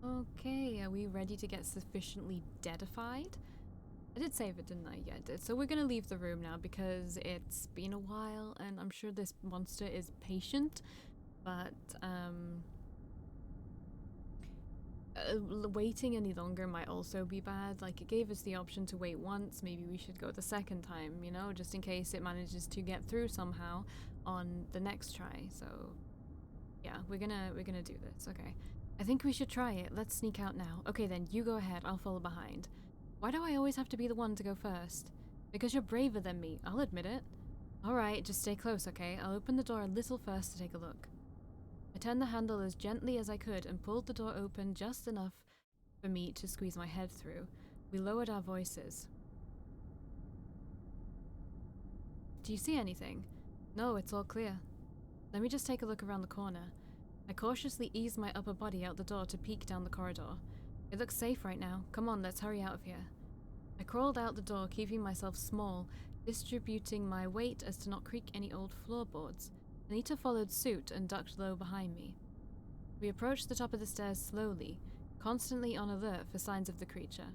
Okay, are we ready to get sufficiently deadified? I did save it, didn't I? Yeah, I did. So we're gonna leave the room now because it's been a while and I'm sure this monster is patient, but waiting any longer might also be bad. Like, it gave us the option to wait once, maybe we should go the second time, you know, just in case it manages to get through somehow on the next try. So yeah, we're gonna do this. Okay, I think we should try it. Let's sneak out now. Okay, then you go ahead, I'll follow behind. Why do I always have to be the one to go first? Because you're braver than me, I'll admit it. Alright, just stay close, okay? I'll open the door a little first to take a look. I turned the handle as gently as I could and pulled the door open just enough for me to squeeze my head through. We lowered our voices. Do you see anything? No, it's all clear. Let me just take a look around the corner. I cautiously eased my upper body out the door to peek down the corridor. It looks safe right now. Come on, let's hurry out of here. I crawled out the door, keeping myself small, distributing my weight as to not creak any old floorboards. Anita followed suit and ducked low behind me. We approached the top of the stairs slowly, constantly on alert for signs of the creature.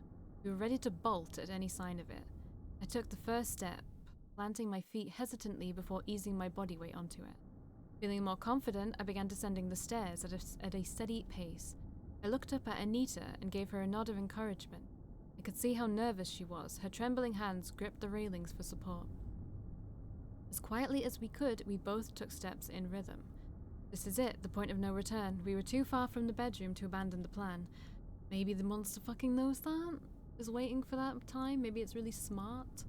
We were ready to bolt at any sign of it. I took the first step, planting my feet hesitantly before easing my body weight onto it. Feeling more confident, I began descending the stairs at a steady pace. I looked up at Anita and gave her a nod of encouragement. I could see how nervous she was. Her trembling hands gripped the railings for support. As quietly as we could, we both took steps in rhythm. This is it, the point of no return. We were too far from the bedroom to abandon the plan. Maybe the monster fucking knows that? Is waiting for that time? Maybe it's really smart?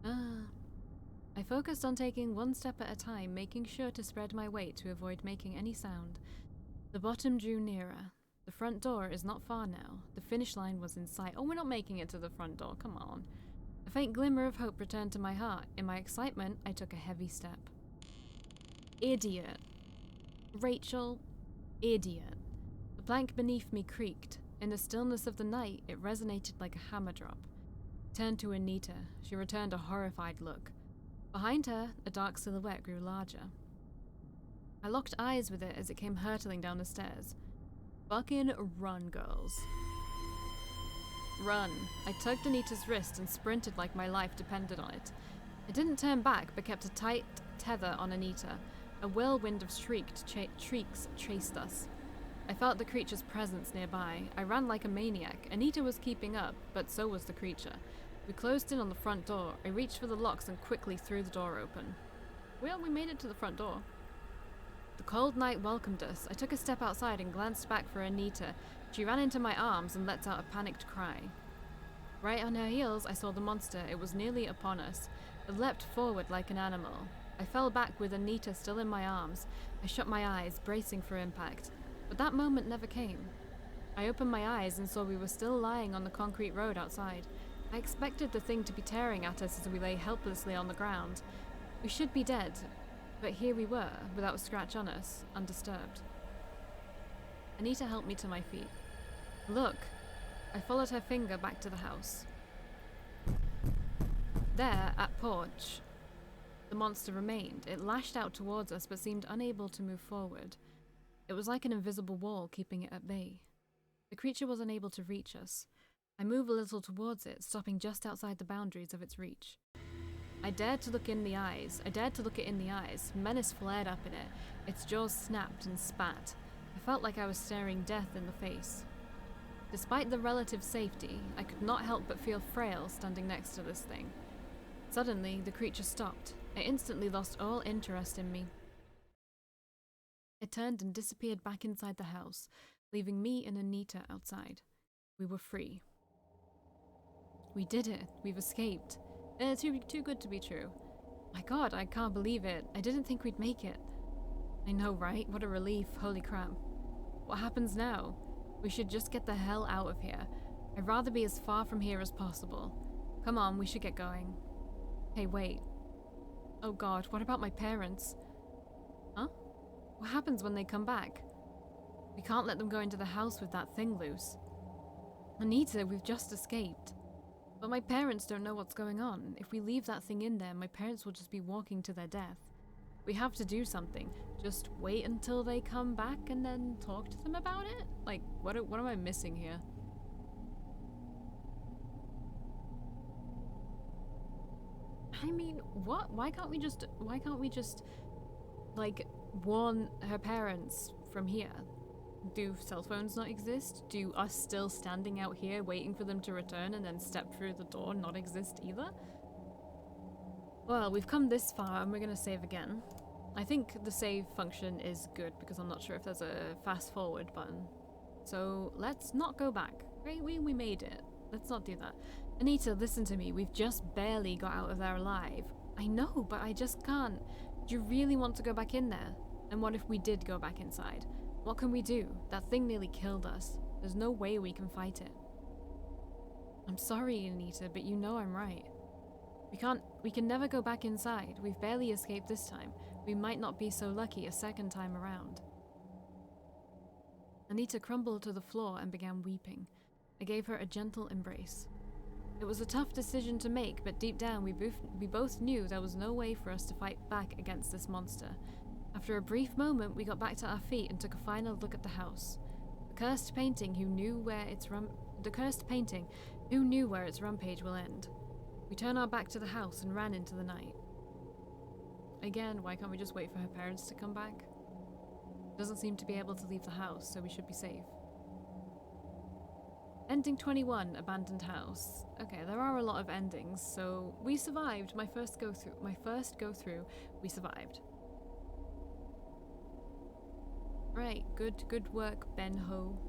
I focused on taking one step at a time, making sure to spread my weight to avoid making any sound. The bottom drew nearer. The front door is not far now. The finish line was in sight. Oh, we're not making it to the front door, come on. A faint glimmer of hope returned to my heart. In my excitement, I took a heavy step. Idiot. Rachel. Idiot. The plank beneath me creaked. In the stillness of the night, it resonated like a hammer drop. I turned to Anita. She returned a horrified look. Behind her, a dark silhouette grew larger. I locked eyes with it as it came hurtling down the stairs. Fucking run, girls. Run. I tugged Anita's wrist and sprinted like my life depended on it. I didn't turn back, but kept a tight tether on Anita. A whirlwind of shrieks chased us. I felt the creature's presence nearby. I ran like a maniac. Anita was keeping up, but so was the creature. We closed in on the front door. I reached for the locks and quickly threw the door open. Well, we made it to the front door. The cold night welcomed us. I took a step outside and glanced back for Anita. She ran into my arms and let out a panicked cry. Right on her heels, I saw the monster. It was nearly upon us. It leapt forward like an animal. I fell back with Anita still in my arms. I shut my eyes, bracing for impact. But that moment never came. I opened my eyes and saw we were still lying on the concrete road outside. I expected the thing to be tearing at us as we lay helplessly on the ground. We should be dead, but here we were, without a scratch on us, undisturbed. Anita helped me to my feet. Look! I followed her finger back to the house. There, at porch, the monster remained. It lashed out towards us, but seemed unable to move forward. It was like an invisible wall keeping it at bay. The creature was unable to reach us. I moved a little towards it, stopping just outside the boundaries of its reach. I dared to look in the eyes. I dared to look it in the eyes. Menace flared up in it. Its jaws snapped and spat. I felt like I was staring death in the face. Despite the relative safety, I could not help but feel frail standing next to this thing. Suddenly, the creature stopped. I instantly lost all interest in me. It turned and disappeared back inside the house, leaving me and Anita outside. We were free. We did it. We've escaped. Too good to be true. My god, I can't believe it. I didn't think we'd make it. I know, right? What a relief. Holy crap. What happens now? We should just get the hell out of here. I'd rather be as far from here as possible. Come on, we should get going. Hey, wait. Oh god, what about my parents? Huh? What happens when they come back? We can't let them go into the house with that thing loose. Anita, we've just escaped. But my parents don't know what's going on. If we leave that thing in there, my parents will just be walking to their death. We have to do something. Just wait until they come back and then talk to them about it? Like, what am I missing here? I mean, what? Why can't we just, like, warn her parents from here? Do cell phones not exist? Do us still standing out here waiting for them to return and then step through the door not exist either? Well, we've come this far and we're gonna save again. I think the save function is good because I'm not sure if there's a fast forward button. So let's not go back. Right? We made it. Let's not do that. Anita, listen to me. We've just barely got out of there alive. I know, but I just can't. Do you really want to go back in there? And what if we did go back inside? What can we do? That thing nearly killed us. There's no way we can fight it. I'm sorry, Anita, but you know I'm right. We can never go back inside. We've barely escaped this time. We might not be so lucky a second time around. Anita crumbled to the floor and began weeping. I gave her a gentle embrace. It was a tough decision to make, but deep down we both knew there was no way for us to fight back against this monster. After a brief moment, we got back to our feet and took a final look at the house. The cursed painting who knew where its rampage will end. We turned our back to the house and ran into the night. Again, why can't we just wait for her parents to come back? Doesn't seem to be able to leave the house, so we should be safe. Ending 21, abandoned house. Okay, there are a lot of endings, so we survived. My first go through, we survived. Right, good work, Ben Ho.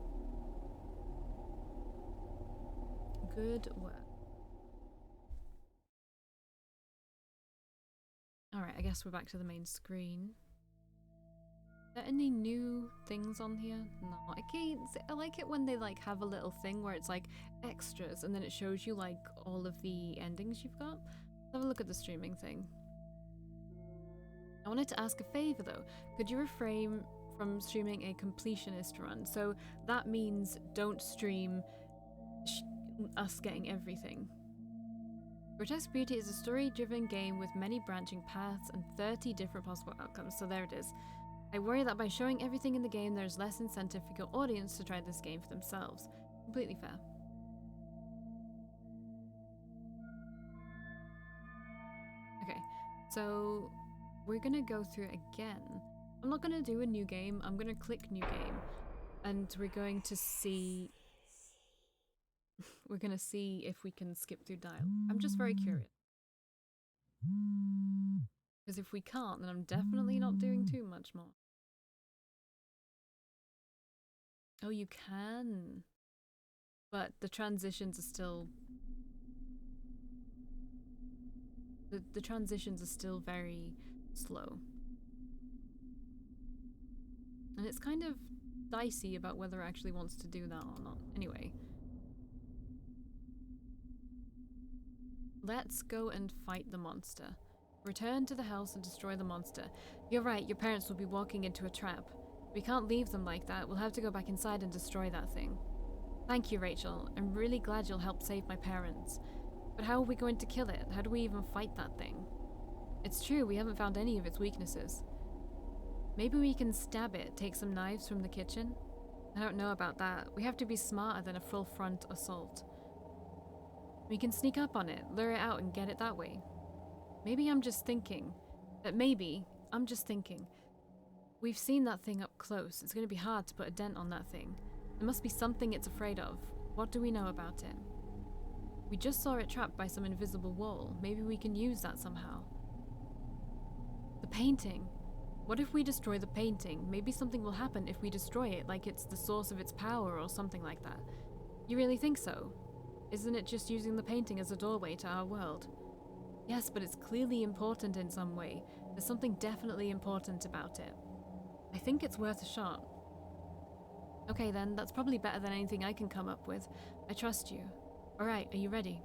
Good work. Alright, I guess we're back to the main screen. Are there any new things on here? No. I like it when they like have a little thing where it's like extras and then it shows you like all of the endings you've got. Let's have a look at the streaming thing. I wanted to ask a favor though. Could you refrain from streaming a completionist run? So that means don't stream us getting everything. Grotesque Beauty is a story-driven game with many branching paths and 30 different possible outcomes, so there it is. I worry that by showing everything in the game, there's less incentive for your audience to try this game for themselves. Completely fair. Okay, so we're gonna go through again. I'm not gonna do a new game, I'm gonna click new game, and we're going to see... we're gonna see if we can skip through dialogue. I'm just very curious. Because if we can't, then I'm definitely not doing too much more. Oh, you can. But the transitions are still... The transitions are still very slow. And it's kind of dicey about whether it actually wants to do that or not. Anyway. Let's go and fight the monster. Return to the house and destroy the monster. You're right, your parents will be walking into a trap. We can't leave them like that. We'll have to go back inside and destroy that thing. Thank you, Rachel. I'm really glad you'll help save my parents. But how are we going to kill it? How do we even fight that thing? It's true, we haven't found any of its weaknesses. Maybe we can stab it, take some knives from the kitchen? I don't know about that. We have to be smarter than a full front assault. We can sneak up on it, lure it out and get it that way. Maybe I'm just thinking. We've seen that thing up close. It's going to be hard to put a dent on that thing. There must be something it's afraid of. What do we know about it? We just saw it trapped by some invisible wall. Maybe we can use that somehow. The painting. What if we destroy the painting? Maybe something will happen if we destroy it, like it's the source of its power or something like that. You really think so? Isn't it just using the painting as a doorway to our world? Yes, but it's clearly important in some way. There's something definitely important about it. I think it's worth a shot. Okay then, that's probably better than anything I can come up with. I trust you. Alright, are you ready?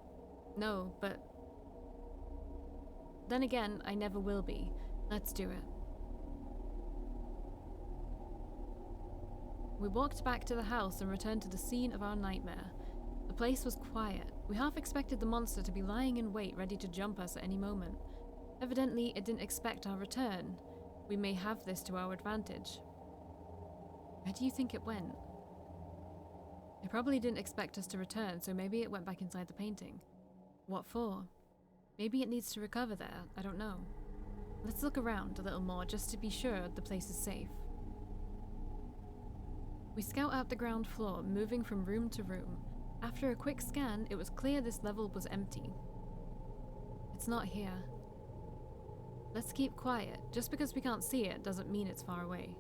No, but... Then again, I never will be. Let's do it. We walked back to the house and returned to the scene of our nightmare. The place was quiet. We half expected the monster to be lying in wait, ready to jump us at any moment. Evidently, it didn't expect our return. We may have this to our advantage. Where do you think it went? It probably didn't expect us to return, so maybe it went back inside the painting. What for? Maybe it needs to recover there, I don't know. Let's look around a little more just to be sure the place is safe. We scout out the ground floor, moving from room to room. After a quick scan, it was clear this level was empty. It's not here. Let's keep quiet. Just because we can't see it doesn't mean it's far away.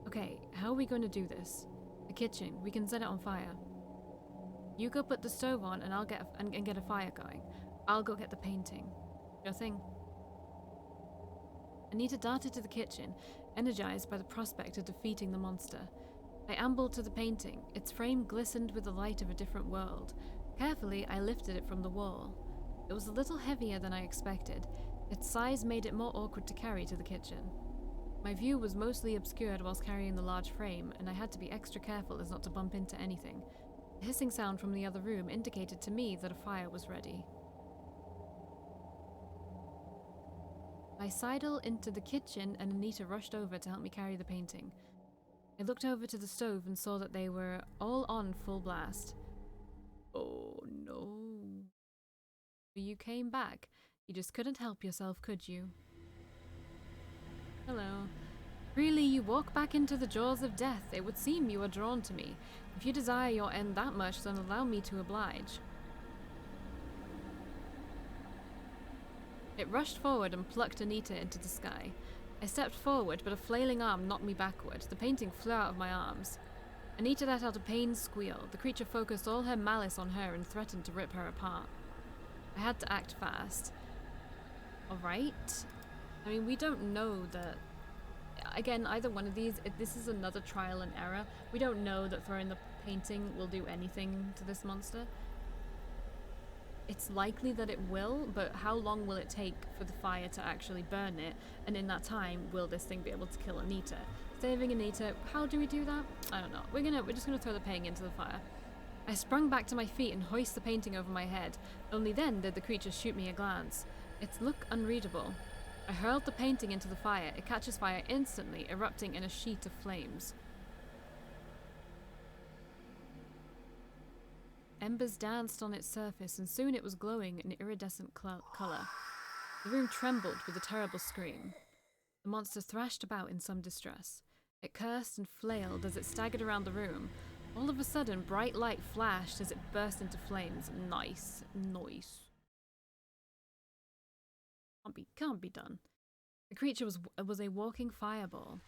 Okay, how are we going to do this? The kitchen, we can set it on fire. You go put the stove on and I'll get a fire going. I'll go get the painting. Your thing. Anita darted to the kitchen, energized by the prospect of defeating the monster. I ambled to the painting. Its frame glistened with the light of a different world. Carefully, I lifted it from the wall. It was a little heavier than I expected. Its size made it more awkward to carry to the kitchen. My view was mostly obscured whilst carrying the large frame, and I had to be extra careful as not to bump into anything. The hissing sound from the other room indicated to me that a fire was ready. I sidled into the kitchen and Anita rushed over to help me carry the painting. I looked over to the stove and saw that they were all on full blast. Oh no. You came back. You just couldn't help yourself, could you? Hello. Really, you walk back into the jaws of death. It would seem you are drawn to me. If you desire your end that much, then allow me to oblige. It rushed forward and plucked Anita into the sky. I stepped forward, but a flailing arm knocked me backward. The painting flew out of my arms. Anita let out a pained squeal. The creature focused all her malice on her and threatened to rip her apart. I had to act fast. Alright. I mean, we don't know that... Again, either one of these, this is another trial and error. We don't know that throwing the painting will do anything to this monster. It's likely that it will, but how long will it take for the fire to actually burn it? And in that time, will this thing be able to kill Anita? Saving Anita, how do we do that? I don't know. We're just gonna throw the painting into the fire. I sprung back to my feet and hoisted the painting over my head. Only then did the creature shoot me a glance. Its look unreadable. I hurled the painting into the fire. It catches fire instantly, erupting in a sheet of flames. Embers danced on its surface, and soon it was glowing an iridescent colour. The room trembled with a terrible scream. The monster thrashed about in some distress. It cursed and flailed as it staggered around the room. All of a sudden, bright light flashed as it burst into flames. Nice. Can't be done. The creature was a walking fireball.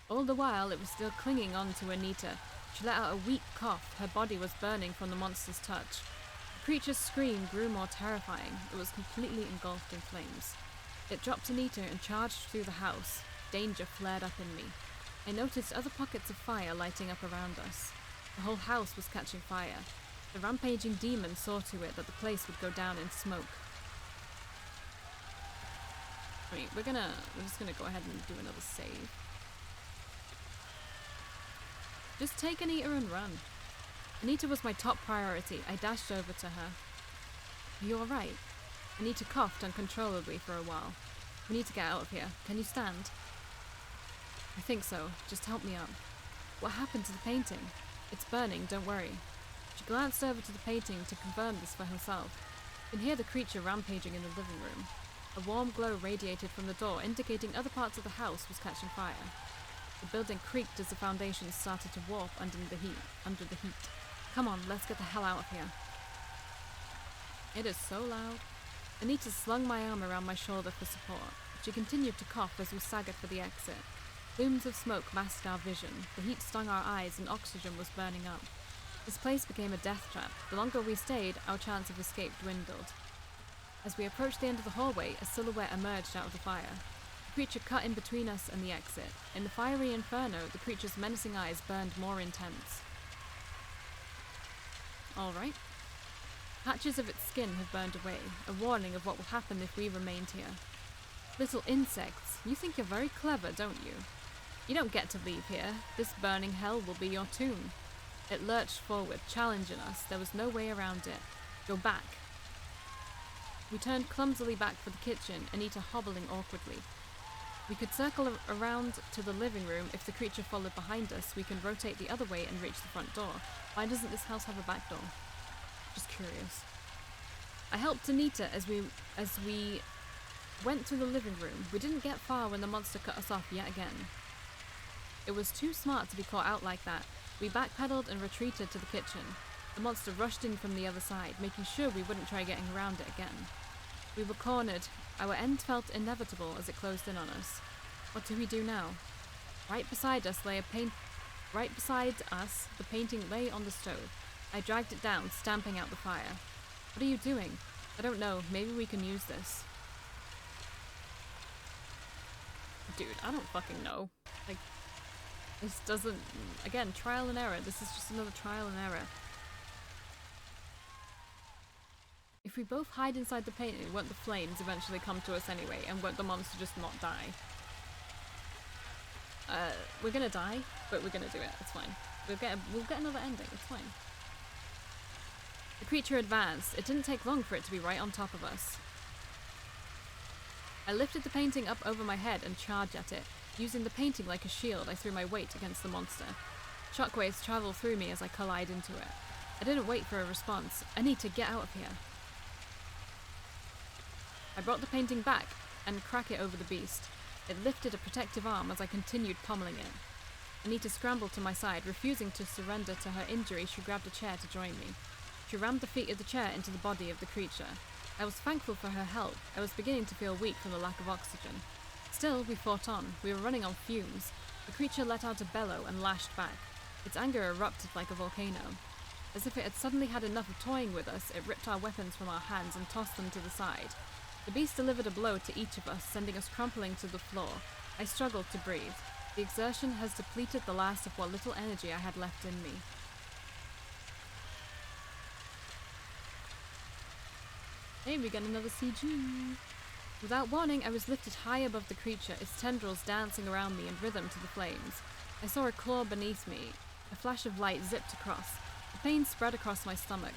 All the while, it was still clinging on to Anita. She let out a weak cough. Her body was burning from the monster's touch. The creature's scream grew more terrifying. It was completely engulfed in flames. It dropped Anita and charged through the house. Danger flared up in me. I noticed other pockets of fire lighting up around us. The whole house was catching fire. The rampaging demon saw to it that the place would go down in smoke. Wait, we're just gonna go ahead and do another save. Just take Anita and run. Anita was my top priority. I dashed over to her. Are you alright? Anita coughed uncontrollably for a while. We need to get out of here. Can you stand? I think so. Just help me up. What happened to the painting? It's burning, don't worry. She glanced over to the painting to confirm this for herself. You can hear the creature rampaging in the living room. A warm glow radiated from the door, indicating other parts of the house was catching fire. The building creaked as the foundations started to warp under the heat. Come on, let's get the hell out of here. It is so loud. Anita slung my arm around my shoulder for support. She continued to cough as we staggered for the exit. Plumes of smoke masked our vision. The heat stung our eyes and oxygen was burning up. This place became a death trap. The longer we stayed, our chance of escape dwindled. As we approached the end of the hallway, a silhouette emerged out of the fire. The creature cut in between us and the exit. In the fiery inferno, the creature's menacing eyes burned more intense. Alright. Patches of its skin have burned away, a warning of what will happen if we remained here. Little insects, you think you're very clever, don't you? You don't get to leave here. This burning hell will be your tomb. It lurched forward, challenging us. There was no way around it. Go back. We turned clumsily back for the kitchen, Anita hobbling awkwardly. We could circle around to the living room. If the creature followed behind us, we can rotate the other way and reach the front door. Why doesn't this house have a back door? Just curious. I helped Anita as we went through the living room. We didn't get far when the monster cut us off yet again. It was too smart to be caught out like that. We backpedaled and retreated to the kitchen. The monster rushed in from the other side, making sure we wouldn't try getting around it again. We were cornered. Our end felt inevitable as it closed in on us. What do we do now? Right beside us, the painting lay on the stove. I dragged it down, stamping out the fire. What are you doing? I don't know. Maybe we can use this. Dude, I don't fucking know. Like, this doesn't... Again, trial and error. This is just another trial and error. If we both hide inside the painting, won't the flames eventually come to us anyway, and won't the monster just not die? We're gonna die, but we're gonna do it. It's fine. We'll get another ending. It's fine. The creature advanced. It didn't take long for it to be right on top of us. I lifted the painting up over my head and charged at it. Using the painting like a shield, I threw my weight against the monster. Shockwaves traveled through me as I collided into it. I didn't wait for a response. I need to get out of here. I brought the painting back and cracked it over the beast. It lifted a protective arm as I continued pommeling it. Anita scrambled to my side, refusing to surrender to her injury. She grabbed a chair to join me. She rammed the feet of the chair into the body of the creature. I was thankful for her help. I was beginning to feel weak from the lack of oxygen. Still, we fought on. We were running on fumes. The creature let out a bellow and lashed back. Its anger erupted like a volcano. As if it had suddenly had enough of toying with us, it ripped our weapons from our hands and tossed them to the side. The beast delivered a blow to each of us, sending us crumpling to the floor. I struggled to breathe. The exertion has depleted the last of what little energy I had left in me. Hey, we got another CG. Without warning, I was lifted high above the creature, its tendrils dancing around me in rhythm to the flames. I saw a claw beneath me. A flash of light zipped across. The pain spread across my stomach.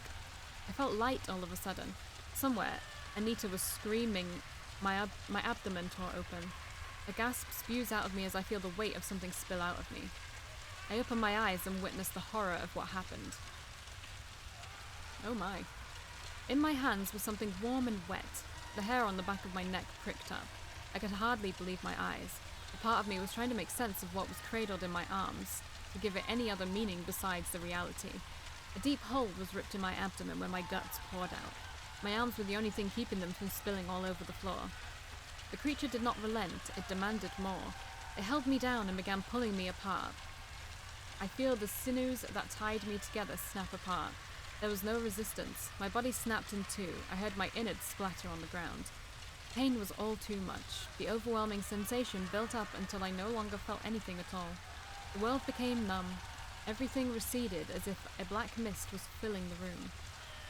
I felt light all of a sudden. Somewhere, Anita was screaming. My abdomen tore open. A gasp spews out of me as I feel the weight of something spill out of me. I open my eyes and witness the horror of what happened. Oh my. In my hands was something warm and wet. The hair on the back of my neck pricked up. I could hardly believe my eyes. A part of me was trying to make sense of what was cradled in my arms, to give it any other meaning besides the reality. A deep hole was ripped in my abdomen where my guts poured out. My arms were the only thing keeping them from spilling all over the floor. The creature did not relent. It demanded more. It held me down and began pulling me apart. I feel the sinews that tied me together snap apart. There was no resistance. My body snapped in two. I heard my innards splatter on the ground. Pain was all too much. The overwhelming sensation built up until I no longer felt anything at all. The world became numb. Everything receded as if a black mist was filling the room.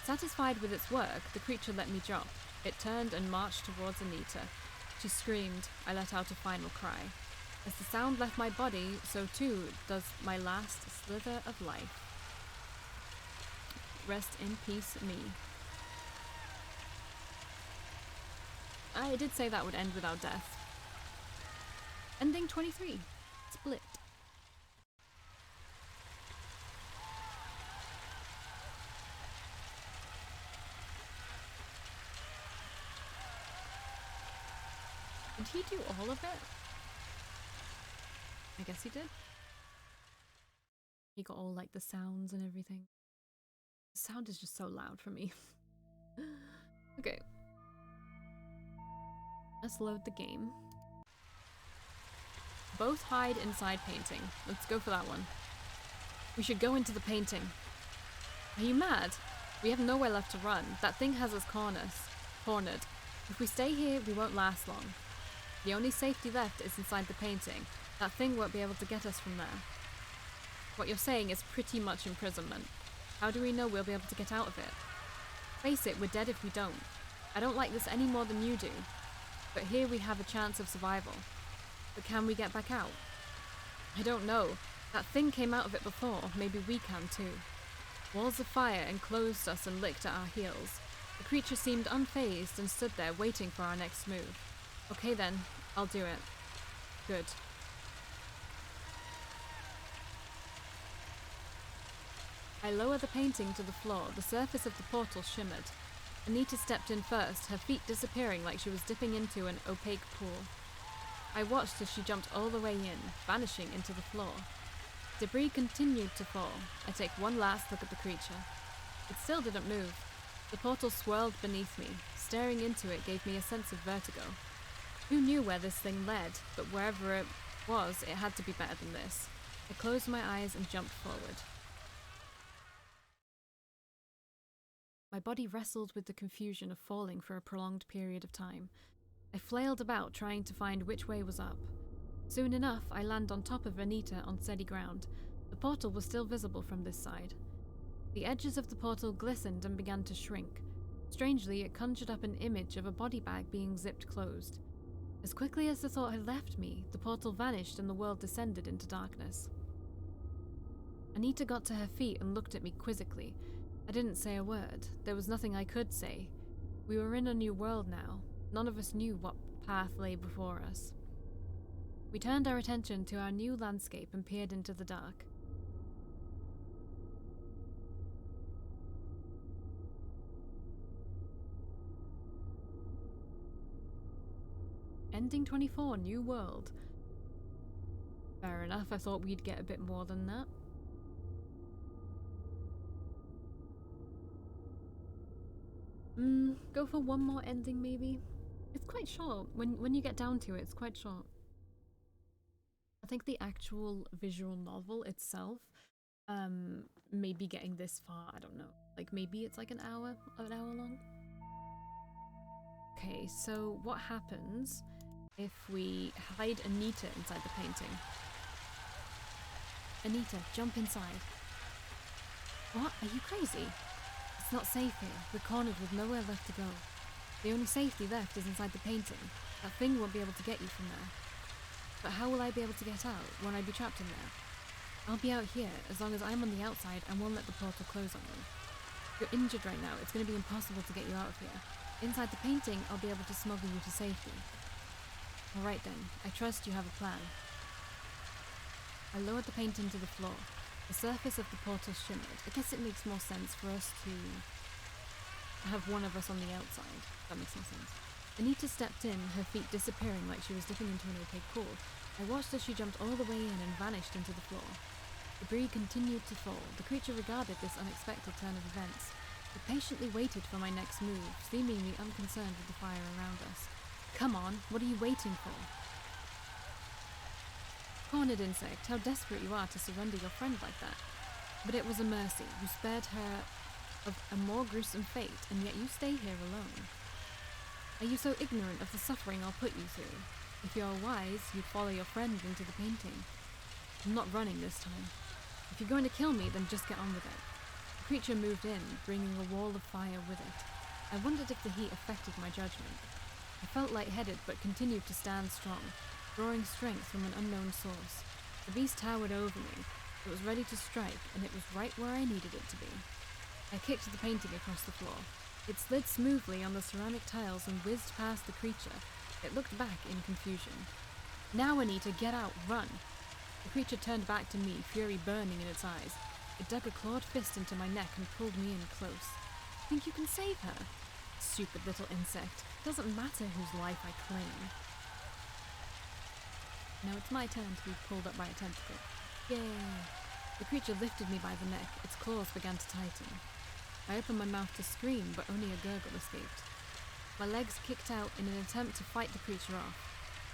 Satisfied with its work, the creature let me drop. It turned and marched towards Anita. She screamed. I let out a final cry. As the sound left my body, so too does my last slither of life. Rest in peace, me. I did say that would end with our death. Ending 23. Split. Did he do all of it? I guess he did. He got all like the sounds and everything. The sound is just so loud for me. Okay. Let's load the game. Both hide inside painting. Let's go for that one. We should go into the painting. Are you mad? We have nowhere left to run. That thing has us cornered. If we stay here, we won't last long. The only safety left is inside the painting. That thing won't be able to get us from there. What you're saying is pretty much imprisonment. How do we know we'll be able to get out of it? Face it, we're dead if we don't. I don't like this any more than you do. But here we have a chance of survival. But can we get back out? I don't know. That thing came out of it before. Maybe we can too. Walls of fire enclosed us and licked at our heels. The creature seemed unfazed and stood there waiting for our next move. Okay then, I'll do it. Good. I lower the painting to the floor. The surface of the portal shimmered. Anita stepped in first, her feet disappearing like she was dipping into an opaque pool. I watched as she jumped all the way in, vanishing into the floor. Debris continued to fall. I take one last look at the creature. It still didn't move. The portal swirled beneath me. Staring into it gave me a sense of vertigo. Who knew where this thing led, but wherever it was, it had to be better than this. I closed my eyes and jumped forward. My body wrestled with the confusion of falling for a prolonged period of time. I flailed about, trying to find which way was up. Soon enough, I land on top of Anita on steady ground. The portal was still visible from this side. The edges of the portal glistened and began to shrink. Strangely, it conjured up an image of a body bag being zipped closed. As quickly as the thought had left me, the portal vanished and the world descended into darkness. Anita got to her feet and looked at me quizzically. I didn't say a word. There was nothing I could say. We were in a new world now. None of us knew what path lay before us. We turned our attention to our new landscape and peered into the dark. Ending 24, new world. Fair enough, I thought we'd get a bit more than that. Go for one more ending maybe? It's quite short. When you get down to it, it's quite short. I think the actual visual novel itself, maybe getting this far, I don't know. Like maybe it's like an hour long. Okay, so what happens if we hide Anita inside the painting? Anita, jump inside. What? Are you crazy? It's not safe here. We're cornered with nowhere left to go. The only safety left is inside the painting. That thing won't be able to get you from there. But how will I be able to get out? Won't I be trapped in there? I'll be out here as long as I'm on the outside and won't let the portal close on me. You're injured right now. It's going to be impossible to get you out of here. Inside the painting, I'll be able to smuggle you to safety. Alright then. I trust you have a plan. I lowered the painting to the floor. The surface of the portal shimmered. I guess it makes more sense for us to have one of us on the outside. That makes more sense. Anita stepped in, her feet disappearing like she was dipping into an opaque pool. I watched as she jumped all the way in and vanished into the floor. Debris continued to fall. The creature regarded this unexpected turn of events. It patiently waited for my next move, seemingly unconcerned with the fire around us. Come on, what are you waiting for? Cornered insect, how desperate you are to surrender your friend like that. But it was a mercy. You spared her of a more gruesome fate, and yet you stay here alone. Are you so ignorant of the suffering I'll put you through? If you're wise, you'd follow your friend into the painting. I'm not running this time. If you're going to kill me, then just get on with it. The creature moved in, bringing a wall of fire with it. I wondered if the heat affected my judgment. I felt lightheaded, but continued to stand strong, drawing strength from an unknown source. The beast towered over me. It was ready to strike, and it was right where I needed it to be. I kicked the painting across the floor. It slid smoothly on the ceramic tiles and whizzed past the creature. It looked back in confusion. Now, Anita, get out, run! The creature turned back to me, fury burning in its eyes. It dug a clawed fist into my neck and pulled me in close. Think you can save her? Stupid little insect. Doesn't matter whose life I claim. Now it's my turn to be pulled up by a tentacle. Yay! The creature lifted me by the neck. Its claws began to tighten. I opened my mouth to scream, but only a gurgle escaped. My legs kicked out in an attempt to fight the creature off.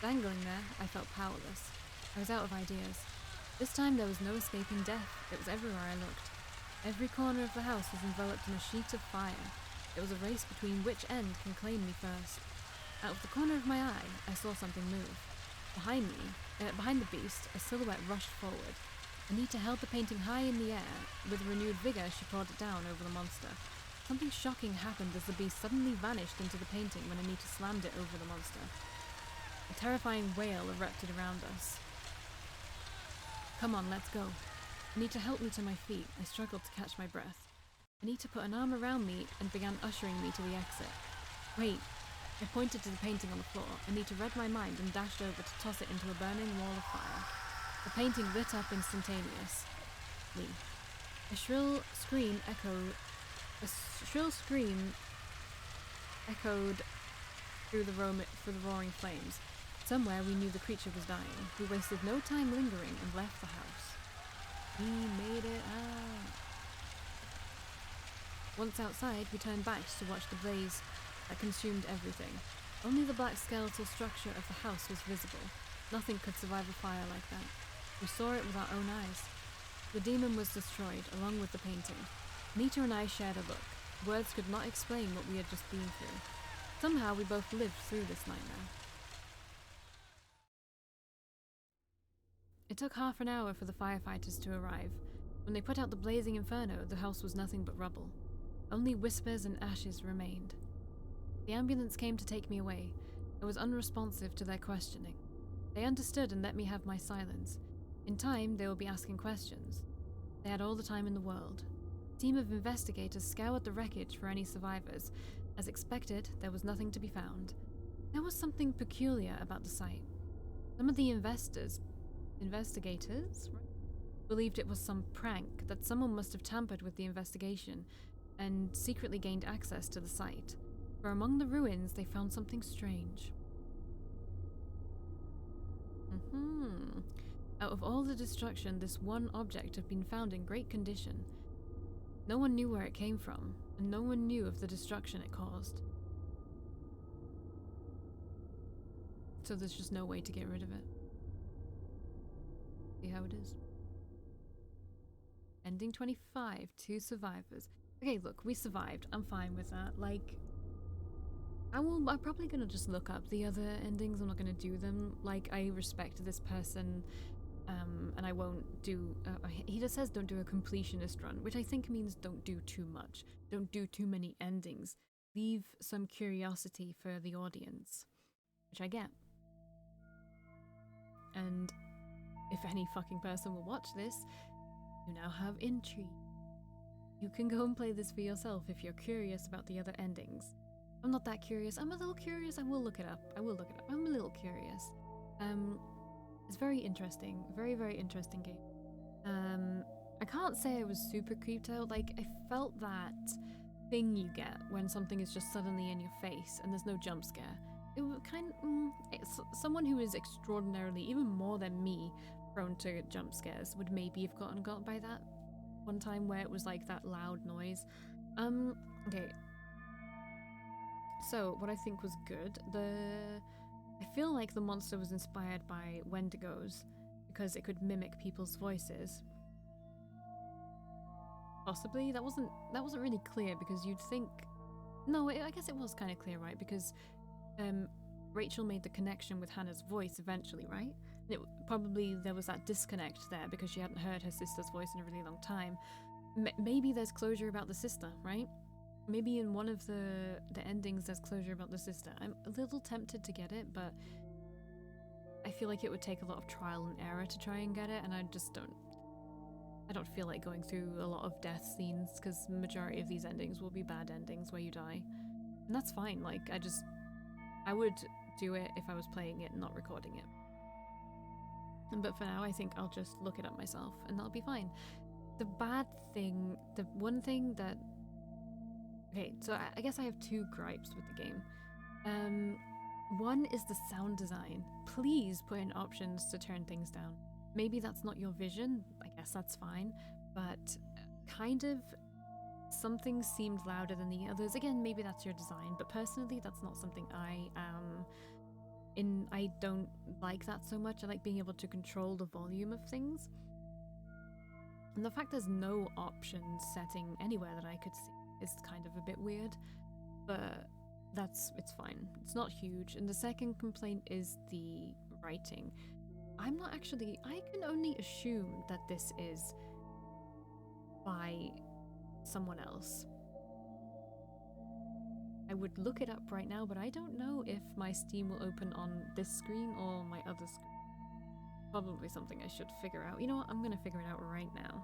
Dangling there, I felt powerless. I was out of ideas. This time there was no escaping death. It was everywhere I looked. Every corner of the house was enveloped in a sheet of fire. It was a race between which end can claim me first. Out of the corner of my eye, I saw something move. Behind the beast, a silhouette rushed forward. Anita held the painting high in the air. With renewed vigor, she poured it down over the monster. Something shocking happened as the beast suddenly vanished into the painting when Anita slammed it over the monster. A terrifying wail erupted around us. Come on, let's go. Anita helped me to my feet. I struggled to catch my breath. Anita put an arm around me and began ushering me to the exit. Wait, I pointed to the painting on the floor. Anita read my mind and dashed over to toss it into a burning wall of fire. The painting lit up instantaneously. A shrill scream echoed through the roaring flames. Somewhere we knew the creature was dying. We wasted no time lingering and left the house. We made it out. Once outside, we turned back to watch the blaze that consumed everything. Only the black skeletal structure of the house was visible. Nothing could survive a fire like that. We saw it with our own eyes. The demon was destroyed, along with the painting. Nita and I shared a look. Words could not explain what we had just been through. Somehow we both lived through this nightmare. It took half an hour for the firefighters to arrive. When they put out the blazing inferno, the house was nothing but rubble. Only whispers and ashes remained. The ambulance came to take me away. I was unresponsive to their questioning. They understood and let me have my silence. In time, they will be asking questions. They had all the time in the world. A team of investigators scoured the wreckage for any survivors. As expected, there was nothing to be found. There was something peculiar about the site. Some of the investigators believed it was some prank, that someone must have tampered with the investigation and secretly gained access to the site. For among the ruins, they found something strange. Out of all the destruction, this one object had been found in great condition. No one knew where it came from, and no one knew of the destruction it caused. So there's just no way to get rid of it. See how it is. Ending 25, 2 survivors. Okay, look, we survived. I'm fine with that. Like, I'm probably gonna just look up the other endings. I'm not gonna do them. Like, I respect this person, and I won't do. He just says don't do a completionist run, which I think means don't do too much. Don't do too many endings. Leave some curiosity for the audience, which I get. And if any fucking person will watch this, you now have intrigue. You can go and play this for yourself if you're curious about the other endings. I'm not that curious. I'm a little curious. I will look it up. I'm a little curious. It's very interesting. Very, very interesting game. I can't say I was super creeped out. Like, I felt that thing you get when something is just suddenly in your face and there's no jump scare. It was someone who is extraordinarily, even more than me, prone to jump scares would maybe have gotten got by that one time where it was like that loud noise. Okay. So what I think was good, I feel like the monster was inspired by Wendigos because it could mimic people's voices. Possibly. That wasn't really clear because you'd think. No, I guess it was kind of clear, right? Because Rachel made the connection with Hannah's voice eventually, right? Probably there was that disconnect there because she hadn't heard her sister's voice in a really long time. Maybe there's closure about the sister, right? Maybe in one of the endings there's closure about the sister. I'm a little tempted to get it, but I feel like it would take a lot of trial and error to try and get it, and I don't feel like going through a lot of death scenes because the majority of these endings will be bad endings where you die. And that's fine. Like, I would do it if I was playing it and not recording it. But for now, I think I'll just look it up myself and that'll be fine. The one thing that... Okay, so I guess I have 2 gripes with the game. One is the sound design. Please put in options to turn things down. Maybe that's not your vision, I guess that's fine, but kind of something seemed louder than the others. Again, maybe that's your design, but personally that's not something I don't like that so much. I like being able to control the volume of things. And the fact there's no options setting anywhere that I could see is kind of a bit weird, but it's fine. It's not huge. And the second complaint is the writing. I can only assume that this is by someone else. I would look it up right now, but I don't know if my Steam will open on this screen or my other screen. Probably something I should figure out. You know what? I'm gonna figure it out right now.